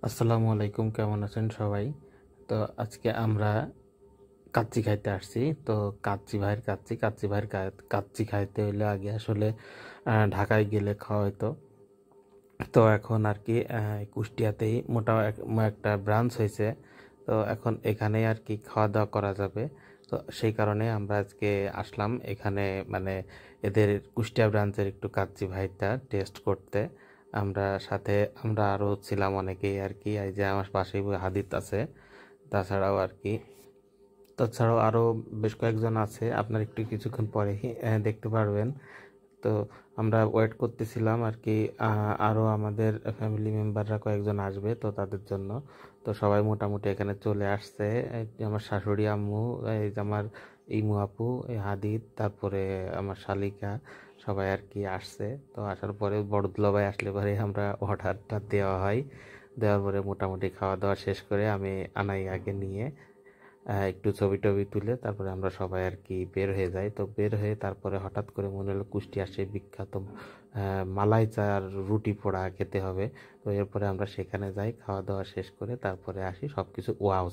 আসসালামু আলাইকুম, কেমন আছেন সবাই? তো আজকে আমরা কাচ্চি খাইতে আসছি। তো কাচ্চি ভাইয়ের কাচ্চি খাইতে হইলে আগে আসলে ঢাকায় গেলে খাওয়া হতো। তো এখন আর কি কুষ্টিয়াতেই একটা ব্রাঞ্চ হয়েছে। তো এখন এখানেই আর কি খাওয়া দাওয়া করা যাবে। তো সেই কারণে আমরা আজকে আসলাম এখানে, মানে এদের কুষ্টিয়া ব্রাঞ্চের একটু কাচ্চি ভাইটা টেস্ট করতে। আমরা আরও ছিলাম অনেকেই আর কি, এই যে আমার পাশেই হাদিত আছে। তাছাড়াও আর কি তাছাড়াও আরও বেশ কয়েকজন আছে, আপনার একটু কিছুক্ষণ পরেই দেখতে পারবেন। তো আমরা ওয়েট করতেছিলাম আর কি, আরও আমাদের ফ্যামিলি মেম্বাররা কয়েকজন আসবে তো তাদের জন্য। তো সবাই মোটামুটি এখানে চলে আসছে। এই যে আমার শাশুড়ি আম্মু, এই যে আমার ইমু আপু, এই হাদিদ, তারপরে আমার শালিকা, সবাই আর কি আসছে। তো আসার পরে বড় দুলাভাই আসলে পরে আমরা অর্ডারটা দেওয়া হয়। দেওয়ার পরে মোটামুটি খাওয়া দাওয়া শেষ করে আমি আনাইয়াকে নিয়ে একটু ছবি টবি তুলে তারপরে আমরা সবাই আর কি বের হয়ে যাই। তো বের হয়ে তারপরে হঠাৎ করে মনে হলো কুষ্টিয়ার সেই বিখ্যাত মালাই চা আর রুটি পোড়া খেতে হবে। তো এরপরে আমরা সেখানে যাই, খাওয়া দাওয়া শেষ করে তারপরে আসি, সবকিছু ওয়াও।